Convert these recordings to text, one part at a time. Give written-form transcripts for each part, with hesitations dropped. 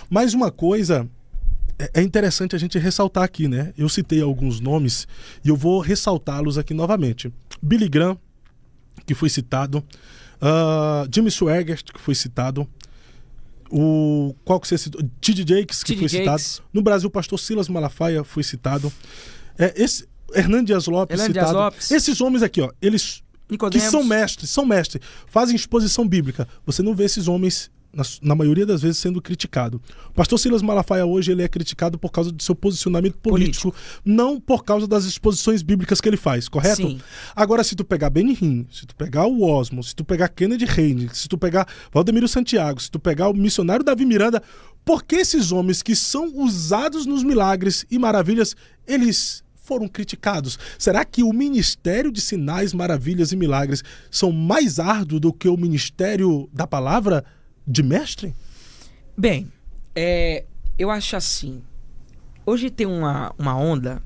Mas uma coisa é interessante a gente ressaltar aqui, né? Eu citei alguns nomes e eu vou ressaltá-los aqui novamente. Billy Graham, que foi citado, Jimmy Swaggart, que foi citado, qual que você citou? T.D. Jakes, que foi citado. No Brasil, o pastor Silas Malafaia foi citado. Hernán Dias Lopes citado. Esses homens aqui, ó, eles que são mestres, fazem exposição bíblica. Você não vê esses homens, na maioria das vezes, sendo criticado. O pastor Silas Malafaia hoje ele é criticado por causa do seu posicionamento político, não por causa das exposições bíblicas que ele faz, correto? Sim. Agora, se tu pegar Benny Hinn, se tu pegar o Osmo, se tu pegar Kennedy Reine, se tu pegar Valdemiro Santiago, se tu pegar o missionário Davi Miranda, por que esses homens que são usados nos milagres e maravilhas, eles foram criticados? Será que o ministério de sinais, maravilhas e milagres são mais árduo do que o ministério da palavra de mestre? Bem, eu acho assim. Hoje tem uma onda,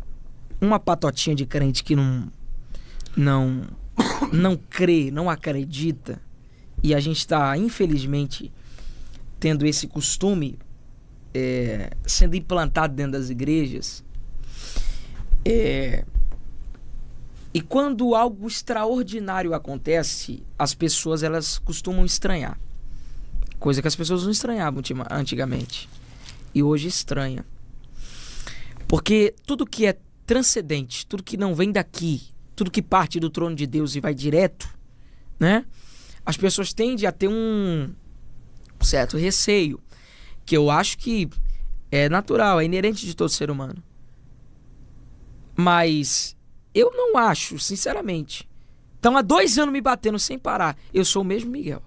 uma patotinha de crente que não crê, não acredita. E a gente está, infelizmente, tendo esse costume sendo implantado dentro das igrejas. E quando algo extraordinário acontece, as pessoas elas costumam estranhar. Coisa que as pessoas não estranhavam antigamente. E hoje estranha. Porque tudo que é transcendente, tudo que não vem daqui, tudo que parte do trono de Deus e vai direto, né? As pessoas tendem a ter um certo receio, que eu acho que é natural, é inerente de todo ser humano. Mas eu não acho, sinceramente. Estão há 2 anos me batendo sem parar. Eu sou o mesmo Miguel.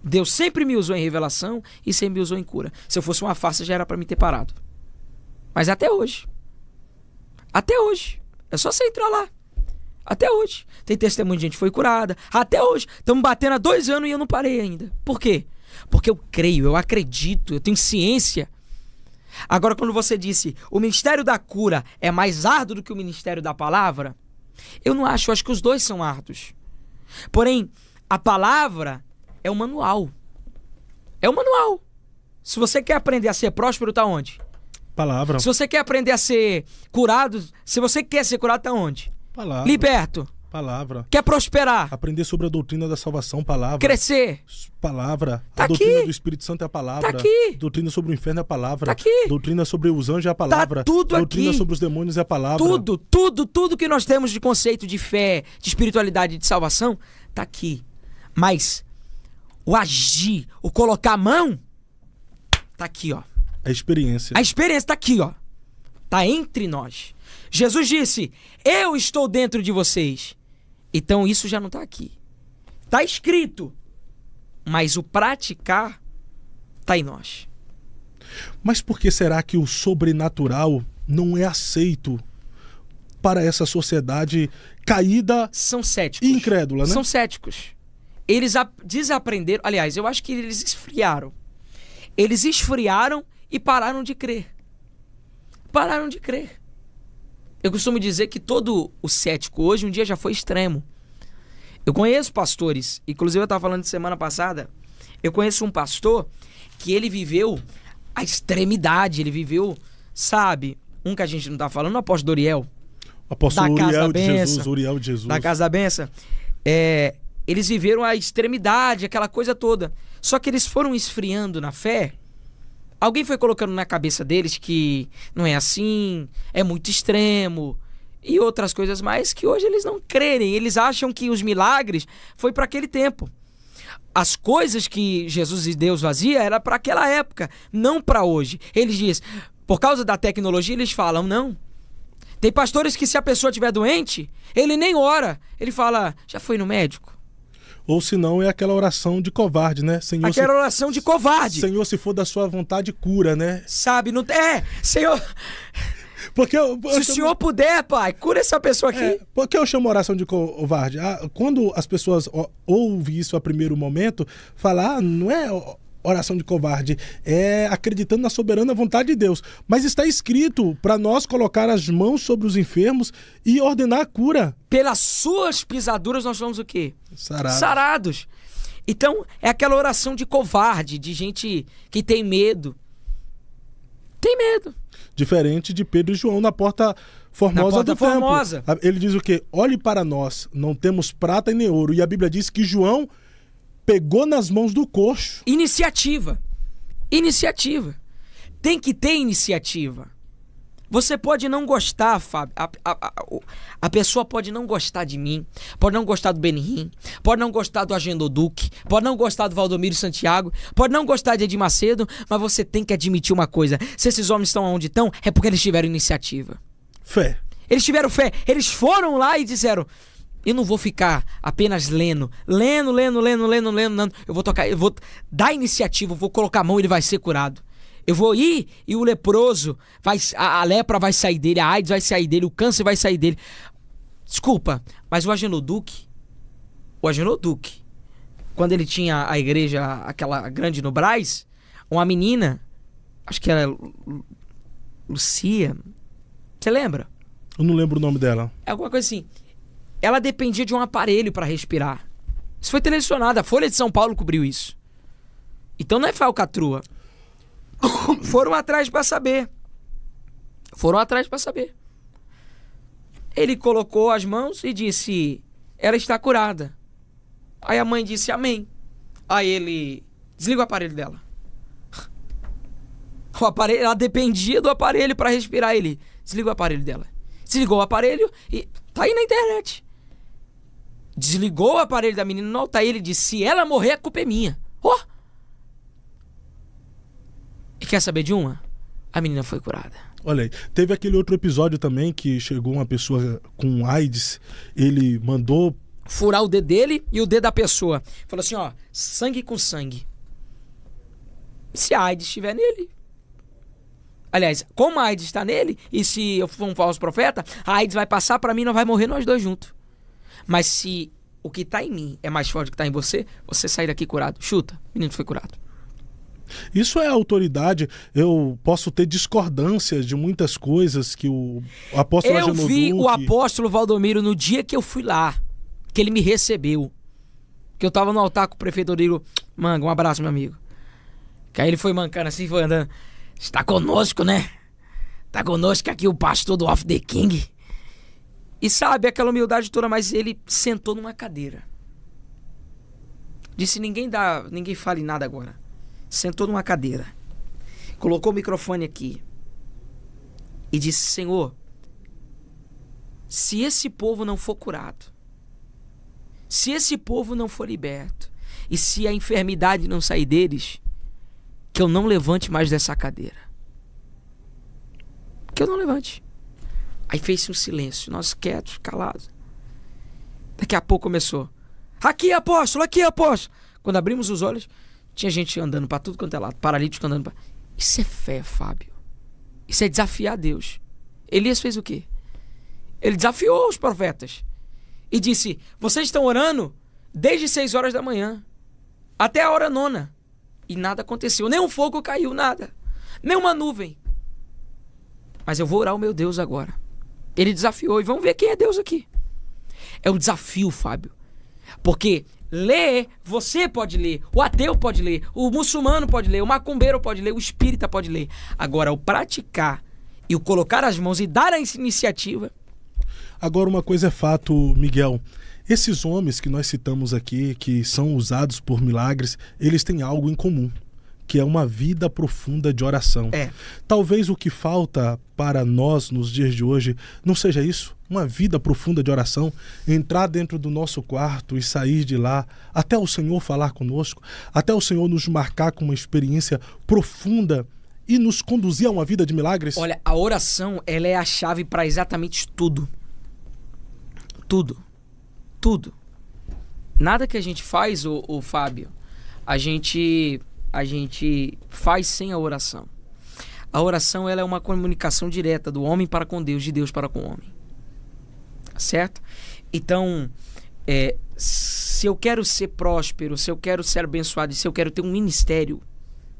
Deus sempre me usou em revelação e sempre me usou em cura. Se eu fosse uma farsa, já era pra me ter parado. Mas até hoje. Até hoje. É só você entrar lá. Até hoje. Tem testemunho de gente que foi curada. Até hoje. Estamos batendo há 2 anos e eu não parei ainda. Por quê? Porque eu creio, eu acredito, eu tenho ciência. Agora, quando você disse o ministério da cura é mais árduo do que o ministério da palavra, eu não acho. Eu acho que os dois são árduos. Porém, a palavra é um manual. É um manual. Se você quer aprender a ser próspero, tá onde? Palavra. Se você quer aprender a ser curado, se você quer ser curado, tá onde? Palavra. Liberto. Palavra. Quer prosperar? Aprender sobre a doutrina da salvação, palavra. Crescer? Palavra. Tá a doutrina aqui. do Espírito Santo é a palavra. Tá aqui. Doutrina sobre o inferno é a palavra. Tá aqui. Doutrina sobre os anjos é a palavra. Tá tudo doutrina aqui. sobre os demônios é a palavra. Tudo que nós temos de conceito de fé, de espiritualidade e de salvação, tá aqui. Mas o agir, o colocar a mão, tá aqui, ó. A experiência. A experiência tá aqui, ó. Tá entre nós. Jesus disse, eu estou dentro de vocês. Então isso já não tá aqui. Tá escrito. Mas o praticar tá em nós. Mas por que será que o sobrenatural não é aceito para essa sociedade caída? São céticos. E incrédula, né? São céticos. Eles desaprenderam. Aliás, eu acho que eles esfriaram. Eles esfriaram e pararam de crer. Pararam de crer. Eu costumo dizer que todo o cético hoje um dia já foi extremo. Eu conheço pastores, inclusive eu estava falando de semana passada, eu conheço um pastor que ele viveu a extremidade, ele viveu, sabe, um que a gente não tá falando, o apóstolo Uriel. O apóstolo Uriel de Jesus. Da Casa da Benção. Eles viveram a extremidade, aquela coisa toda. Só que eles foram esfriando na fé. Alguém foi colocando na cabeça deles que não é assim, é muito extremo e outras coisas mais que hoje eles não creem. Eles acham que os milagres foi para aquele tempo. As coisas que Jesus e Deus fazia era para aquela época, não para hoje. Eles dizem, por causa da tecnologia, eles falam, não. Tem pastores que se a pessoa estiver doente, ele nem ora. Ele fala, já foi no médico? Ou se não, é aquela oração de covarde, né? Senhor, aquela oração de covarde. Senhor, se for da sua vontade, cura, né? Sabe, não... Senhor... Porque se o senhor puder, pai, cura essa pessoa aqui. Por que eu chamo oração de covarde? Quando as pessoas ouvem isso a primeiro momento, falam, não é oração de covarde, é acreditando na soberana vontade de Deus. Mas está escrito para nós colocar as mãos sobre os enfermos e ordenar a cura. Pelas suas pisaduras nós somos o quê? Sarados. Sarados. Então, é aquela oração de covarde, de gente que tem medo. Tem medo. Diferente de Pedro e João na porta formosa do templo. Ele diz o quê? Olhe para nós, não temos prata e nem ouro. E a Bíblia diz que João pegou nas mãos do coxo. Iniciativa. Tem que ter iniciativa. Você pode não gostar, Fábio. A pessoa pode não gostar de mim, pode não gostar do Benihim, pode não gostar do Agenor Duque, pode não gostar do Valdomiro Santiago, pode não gostar de Edir Macedo, mas você tem que admitir uma coisa. Se esses homens estão onde estão, é porque eles tiveram iniciativa. Fé. Eles tiveram fé. Eles foram lá e disseram: eu não vou ficar apenas lendo. Eu vou tocar, eu vou dar iniciativa, eu vou colocar a mão e ele vai ser curado. Eu vou ir e o leproso, a lepra vai sair dele, a AIDS vai sair dele, o câncer vai sair dele. Desculpa, mas o Agenor Duque, quando ele tinha a igreja, aquela grande no Brás, uma menina, acho que era Lucia, você lembra? Eu não lembro o nome dela. É alguma coisa assim. Ela dependia de um aparelho para respirar. Isso foi televisionado, a Folha de São Paulo cobriu isso. Então não é falcatrua. Foram atrás para saber. Ele colocou as mãos e disse: ela está curada. Aí a mãe disse: amém. Aí ele: desliga o aparelho dela. Ela dependia do aparelho para respirar. Ele: desliga o aparelho dela. Desligou o aparelho e tá aí na internet. Desligou o aparelho da menina no altar e ele disse: se ela morrer, a culpa é minha. E quer saber de uma? A menina foi curada. Olha aí, teve aquele outro episódio também que chegou uma pessoa com AIDS, ele mandou furar o dedo dele e o dedo da pessoa. Falou assim, ó, sangue com sangue. Se a AIDS estiver nele. Aliás, como a AIDS está nele, e se eu for um falso profeta, a AIDS vai passar para mim e nós vai morrer nós dois juntos. Mas se o que está em mim é mais forte do que está em você, você sai daqui curado. Chuta, o menino foi curado. Isso é autoridade. Eu posso ter discordâncias de muitas coisas que o apóstolo Agenor Duque... Eu vi o apóstolo Valdomiro no dia que eu fui lá, que ele me recebeu, que eu tava no altar com o prefeito Rodrigo Manga, um abraço, meu amigo. Que aí ele foi mancando assim, foi andando: está conosco, né? Tá conosco aqui o pastor do Off the King. E sabe, aquela humildade toda, mas ele sentou numa cadeira. Disse: ninguém fale nada agora. Sentou numa cadeira, colocou o microfone aqui e disse: Senhor, se esse povo não for curado, se esse povo não for liberto, e se a enfermidade não sair deles, que eu não levante mais dessa cadeira. Que eu não levante. Aí fez-se um silêncio, nós quietos, calados. Daqui a pouco começou: aqui, apóstolo, aqui, apóstolo. Quando abrimos os olhos, tinha gente andando pra tudo quanto é lado, paralítico andando pra... Isso é fé, Fábio. Isso é desafiar a Deus. Elias fez o quê? Ele desafiou os profetas e disse: vocês estão orando desde 6 horas da manhã até a hora 9. E nada aconteceu, nem um fogo caiu, nada, nem uma nuvem. Mas eu vou orar ao meu Deus agora. Ele desafiou, e vamos ver quem é Deus aqui. É um desafio, Fábio. Porque ler, você pode ler, o ateu pode ler, o muçulmano pode ler, o macumbeiro pode ler, o espírita pode ler. Agora, o praticar e o colocar as mãos e dar a iniciativa... Agora, uma coisa é fato, Miguel. Esses homens que nós citamos aqui, que são usados por milagres, eles têm algo em comum, que é uma vida profunda de oração. Talvez o que falta para nós nos dias de hoje não seja isso, uma vida profunda de oração, entrar dentro do nosso quarto e sair de lá, até o Senhor falar conosco, até o Senhor nos marcar com uma experiência profunda e nos conduzir a uma vida de milagres. Olha, a oração, ela é a chave para exatamente tudo. Tudo. Nada que a gente faz, o Fábio, a gente faz sem a oração. A oração, ela é uma comunicação direta do homem para com Deus, de Deus para com o homem. Certo? Então, se eu quero ser próspero, se eu quero ser abençoado, se eu quero ter um ministério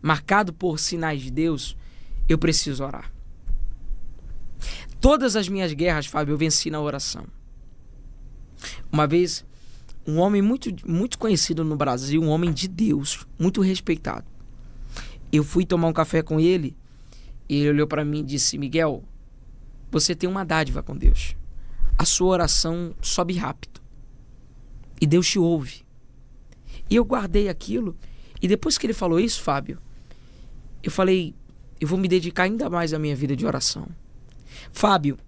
marcado por sinais de Deus, eu preciso orar. Todas as minhas guerras, Fábio, eu venci na oração. Uma vez, um homem muito, muito conhecido no Brasil, um homem de Deus, muito respeitado. Eu fui tomar um café com ele e ele olhou para mim e disse: Miguel, você tem uma dádiva com Deus. A sua oração sobe rápido e Deus te ouve. E eu guardei aquilo, e depois que ele falou isso, Fábio, eu falei: eu vou me dedicar ainda mais à minha vida de oração. Fábio,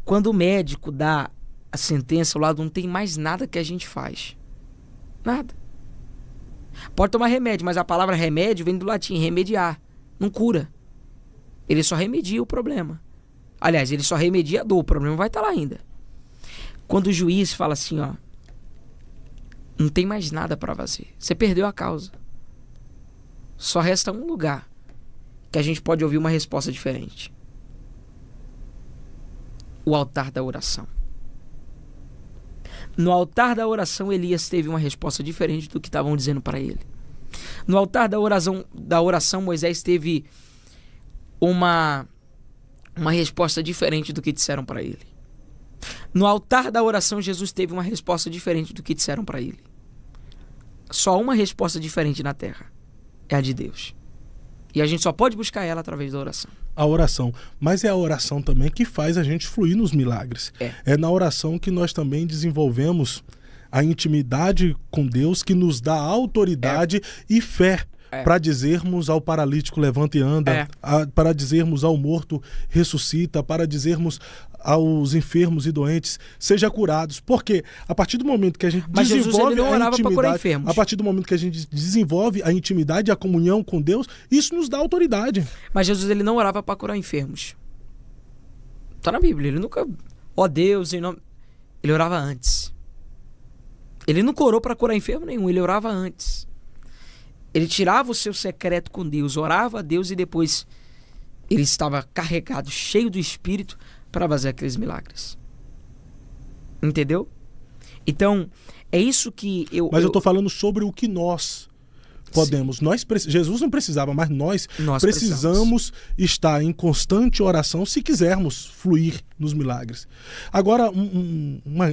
quando o médico dá a sentença, o lado não tem mais nada que a gente faz. Nada. Pode tomar remédio, mas a palavra remédio vem do latim, remediar. Não cura. Ele só remedia o problema. Aliás, ele só remedia a dor, o problema vai estar lá ainda. Quando o juiz fala assim, ó, não tem mais nada para fazer, você perdeu a causa. Só resta um lugar que a gente pode ouvir uma resposta diferente. O altar da oração. No altar da oração, Elias teve uma resposta diferente do que estavam dizendo para ele. No altar da oração, Moisés teve uma resposta diferente do que disseram para ele. No altar da oração, Jesus teve uma resposta diferente do que disseram para ele. Só uma resposta diferente na terra. É a de Deus. E a gente só pode buscar ela através da oração. A oração. Mas é a oração também que faz a gente fluir nos milagres. É na oração que nós também desenvolvemos a intimidade com Deus, que nos dá autoridade e fé para dizermos ao paralítico levanta e anda, para dizermos ao morto ressuscita, para dizermos aos enfermos e doentes seja curados. Porque a partir do momento que a gente desenvolve a intimidade, a partir do momento que a gente desenvolve a intimidade e a comunhão com Deus, isso nos dá autoridade. Mas Jesus, ele não orava para curar enfermos. Tá na Bíblia, ele nunca, ó Deus, em nome... ele orava antes. Ele nunca orou para curar enfermo nenhum, ele orava antes. Ele tirava o seu secreto com Deus, orava a Deus e depois ele estava carregado, cheio do Espírito para fazer aqueles milagres. Entendeu? Então, é isso que eu... Mas eu estou falando sobre o que nós podemos. Jesus não precisava, mas nós precisamos estar em constante oração se quisermos fluir nos milagres. Agora,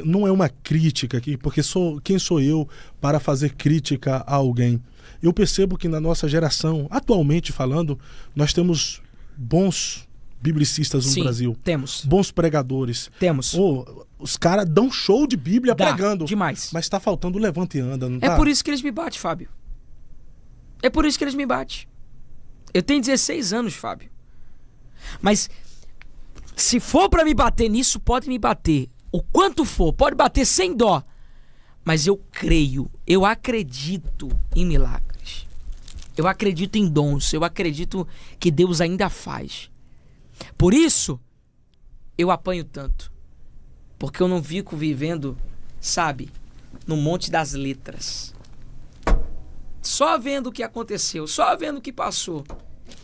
não é uma crítica aqui, porque quem sou eu para fazer crítica a alguém? Eu percebo que na nossa geração, atualmente falando, nós temos bons biblicistas no Brasil. Temos. Bons pregadores. Temos. Os caras dão show de Bíblia pregando. Demais. Mas tá faltando levanta e anda, não tá? É por isso que eles me batem, Fábio. É por isso que eles me batem. Eu tenho 16 anos, Fábio. Mas se for pra me bater nisso, pode me bater. O quanto for, pode bater sem dó. Mas eu creio, eu acredito em milagres. Eu acredito em dons, eu acredito que Deus ainda faz. Por isso, eu apanho tanto. Porque eu não fico vivendo, sabe, no monte das letras. Só vendo o que aconteceu, só vendo o que passou.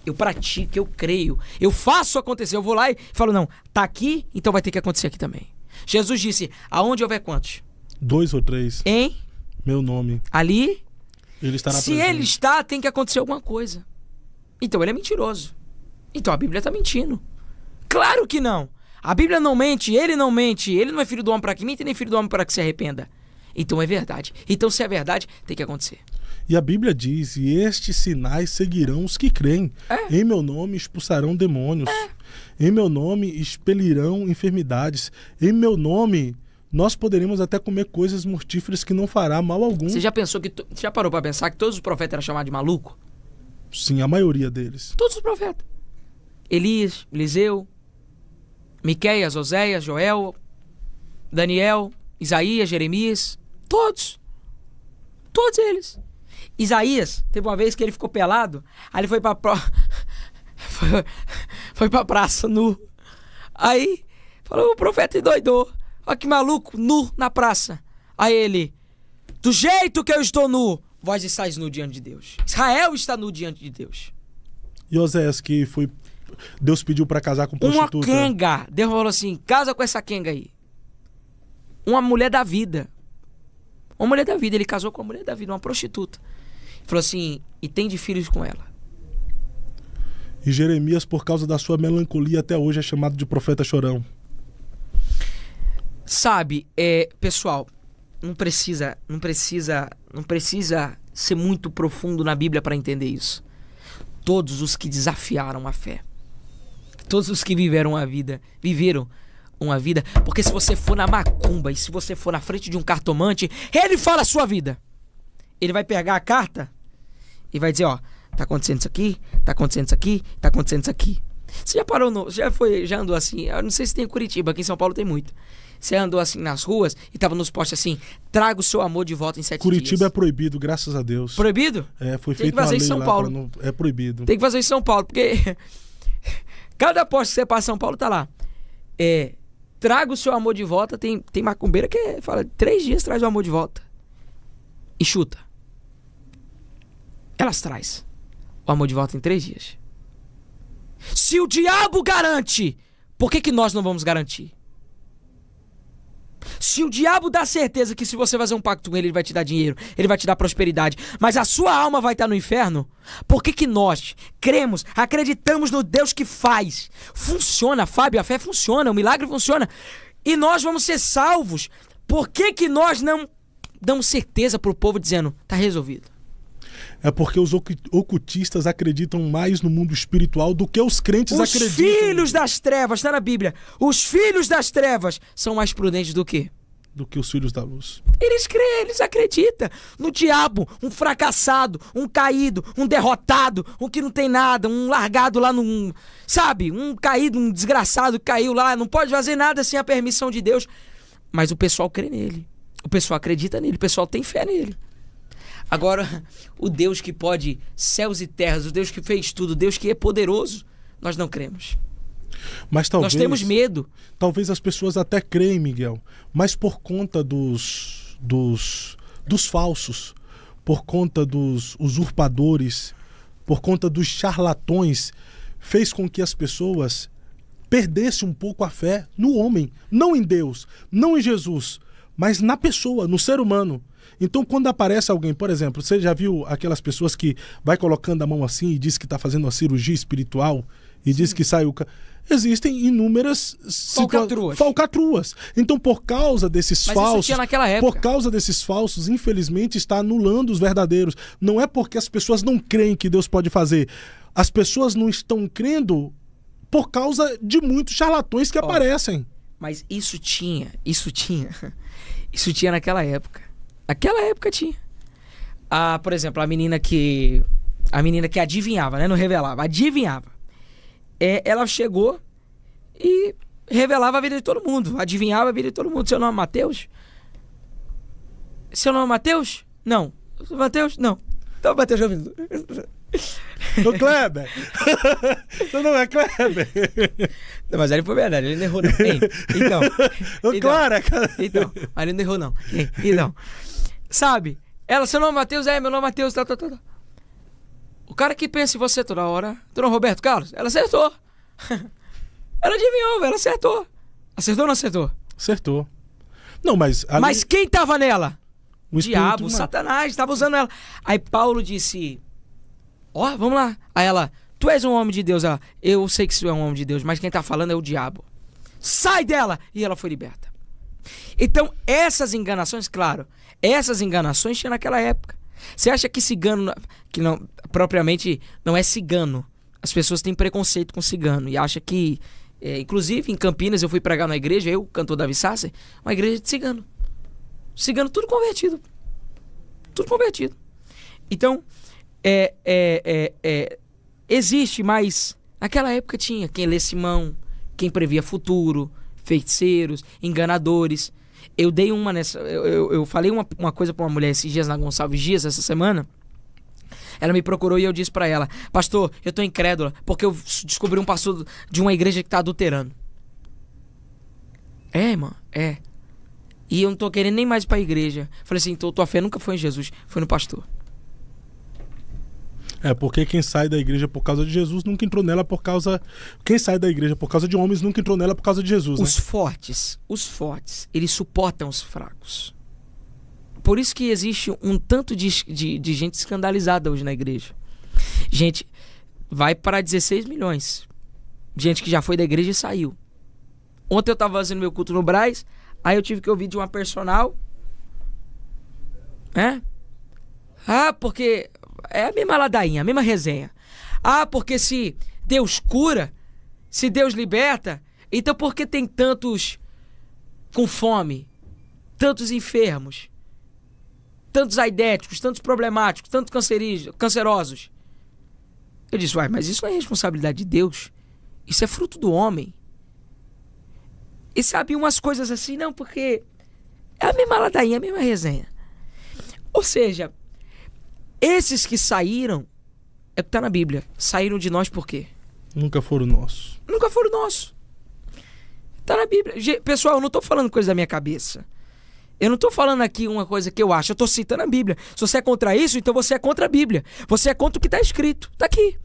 Eu pratico, eu creio, eu faço acontecer. Eu vou lá e falo, não, tá aqui, então vai ter que acontecer aqui também. Jesus disse, aonde houver quantos? 2 ou 3. Em? Meu nome. Ali? Ele está na Se presença. ele está, tem que acontecer alguma coisa. Então ele é mentiroso. Então a Bíblia está mentindo. Claro que não. A Bíblia não mente, ele não mente. Ele não é filho do homem para que minta, nem filho do homem para que se arrependa. Então é verdade. Então se é verdade, tem que acontecer. E a Bíblia diz, e estes sinais seguirão os que creem. Em meu nome expulsarão demônios. Em meu nome expelirão enfermidades. Em meu nome nós poderemos até comer coisas mortíferas que não fará mal algum. Você já pensou que... já parou para pensar que todos os profetas eram chamados de maluco? Sim, a maioria deles. Todos os profetas. Elias, Eliseu, Miqueias, Oséias, Joel, Daniel, Isaías, Jeremias. Todos. Todos eles. Isaías, teve uma vez que ele ficou pelado, aí ele foi pra praça nu. Aí, falou, o profeta endoidou. Olha que maluco, nu na praça. Aí ele, do jeito que eu estou nu, vós estáis nu diante de Deus. Israel está nu diante de Deus. E Oséias, que foi... Deus pediu pra casar com prostituta. Uma quenga. Deus falou assim, casa com essa quenga aí. Uma mulher da vida. Uma mulher da vida. Ele casou com uma mulher da vida, uma prostituta. Falou assim, e tem de filhos com ela. E Jeremias, por causa da sua melancolia, até hoje é chamado de profeta chorão. Sabe, pessoal, não precisa ser muito profundo na Bíblia para entender isso. Todos os que desafiaram a fé, todos os que viveram uma vida, porque se você for na macumba e se você for na frente de um cartomante, ele fala a sua vida. Ele vai pegar a carta e vai dizer, ó, tá acontecendo isso aqui, tá acontecendo isso aqui, tá acontecendo isso aqui. Você já parou, já andou assim, eu não sei se tem em Curitiba, aqui em São Paulo tem muito. Você andou assim nas ruas e tava nos postes assim, traga o seu amor de volta em 7 dias. Curitiba é proibido, graças a Deus. Proibido? Foi tem feito que fazer uma lei em São lá Paulo. Não... É proibido. Tem que fazer em São Paulo, porque cada poste que você passa em São Paulo tá lá. Traga o seu amor de volta, tem macumbeira que fala, 3 dias traz o amor de volta. E chuta. Elas traz o amor de volta em 3 dias. Se o diabo garante, por que nós não vamos garantir? Se o diabo dá certeza que se você fazer um pacto com ele, ele vai te dar dinheiro, ele vai te dar prosperidade, mas a sua alma vai estar no inferno, por que nós cremos, acreditamos no Deus que faz? Funciona, Fábio, a fé funciona, o milagre funciona, e nós vamos ser salvos. Por que nós não damos certeza pro povo dizendo, tá resolvido? É porque os ocultistas acreditam mais no mundo espiritual do que os crentes acreditam. Os filhos das trevas, está na Bíblia. Os filhos das trevas são mais prudentes do que? Do que os filhos da luz. Eles creem, eles acreditam no diabo, um fracassado, um caído, um derrotado, um que não tem nada, um largado lá num... Sabe? Um caído, um desgraçado que caiu lá, não pode fazer nada sem a permissão de Deus. Mas o pessoal crê nele. O pessoal acredita nele, o pessoal tem fé nele. Agora, o Deus que pode céus e terras, o Deus que fez tudo, o Deus que é poderoso, nós não cremos. Mas talvez, nós temos medo. Talvez as pessoas até creem, Miguel, mas por conta dos falsos, por conta dos usurpadores, por conta dos charlatões, fez com que as pessoas perdessem um pouco a fé no homem, não em Deus, não em Jesus, mas na pessoa, no ser humano. Então, quando aparece alguém, por exemplo, você já viu aquelas pessoas que vai colocando a mão assim e diz que está fazendo uma cirurgia espiritual e diz que sai o... Existem inúmeras falcatruas. Então, por causa desses falsos, isso tinha naquela época. Por causa desses falsos, infelizmente, está anulando os verdadeiros. Não é porque as pessoas não creem que Deus pode fazer. As pessoas não estão crendo por causa de muitos charlatões que aparecem. Mas isso tinha naquela época. Naquela época tinha. Por exemplo, a menina que adivinhava, né? Não revelava, adivinhava. Ela chegou e revelava a vida de todo mundo. Adivinhava a vida de todo mundo. Seu nome é Mateus? Seu nome é Mateus? Não. Mateus? Não. Então, Mateus já ouviu. Ô Kleber! Seu nome é Kleber? Não, mas ele foi verdade, ele não errou não. Então, ele não errou não. Então, sabe? Ela, seu nome é Mateus? Meu nome é Mateus, tá. O cara que pensa em você toda hora, tu não, Roberto Carlos, ela acertou. Ela adivinhou, ela acertou. Acertou ou não acertou? Acertou. Não, mas... Mas quem tava nela? O diabo, Satanás, tava usando ela. Aí Paulo disse, vamos lá. Aí ela, tu és um homem de Deus. Ela, eu sei que tu é um homem de Deus, mas quem tá falando é o diabo. Sai dela! E ela foi liberta. Então, essas enganações, claro, tinha naquela época. Você acha que cigano, que não propriamente não é cigano? As pessoas têm preconceito com cigano e acham que, inclusive em Campinas eu fui pregar na igreja, eu, cantor Davi Sasser, uma igreja de cigano. Cigano tudo convertido. Tudo convertido. Então, existe, mas naquela época tinha quem lê Simão, quem previa futuro, feiticeiros, enganadores. Eu dei uma nessa... Eu falei uma coisa pra uma mulher esses dias na Gonçalves Dias, essa semana. Ela me procurou e eu disse pra ela, pastor, eu tô incrédula, porque eu descobri um pastor de uma igreja que tá adulterando. Irmã, E eu não tô querendo nem mais ir pra igreja. Falei assim, então tua fé nunca foi em Jesus, foi no pastor. Porque quem sai da igreja por causa de Jesus nunca entrou nela por causa... Quem sai da igreja por causa de homens nunca entrou nela por causa de Jesus, Os fortes, eles suportam os fracos. Por isso que existe um tanto de gente escandalizada hoje na igreja. Gente, vai para 16 milhões. Gente que já foi da igreja e saiu. Ontem eu tava fazendo meu culto no Brás, aí eu tive que ouvir de uma personal Porque é a mesma ladainha, a mesma resenha. Porque se Deus cura, se Deus liberta, então por que tem tantos com fome, tantos enfermos, tantos aidéticos, tantos problemáticos, tantos cancerosos? Eu disse, mas isso não é responsabilidade de Deus, isso é fruto do homem. E sabe, umas coisas assim, não, porque é a mesma ladainha, a mesma resenha. Ou seja, esses que saíram, é o que está na Bíblia, saíram de nós por quê? Nunca foram nossos. Nunca foram nossos. Está na Bíblia. Pessoal, eu não estou falando coisa da minha cabeça. Eu não estou falando aqui uma coisa que eu acho, eu estou citando a Bíblia. Se você é contra isso, então você é contra a Bíblia. Você é contra o que está escrito. Está aqui.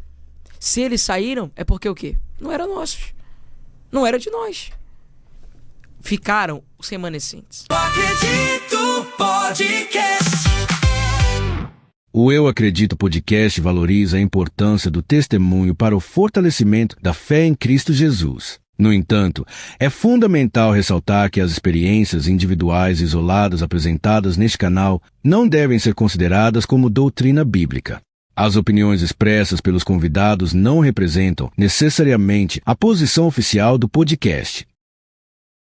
Se eles saíram, é porque o quê? Não eram nossos. Não era de nós. Ficaram os remanescentes. O Eu Acredito Podcast valoriza a importância do testemunho para o fortalecimento da fé em Cristo Jesus. No entanto, é fundamental ressaltar que as experiências individuais isoladas apresentadas neste canal não devem ser consideradas como doutrina bíblica. As opiniões expressas pelos convidados não representam necessariamente a posição oficial do podcast.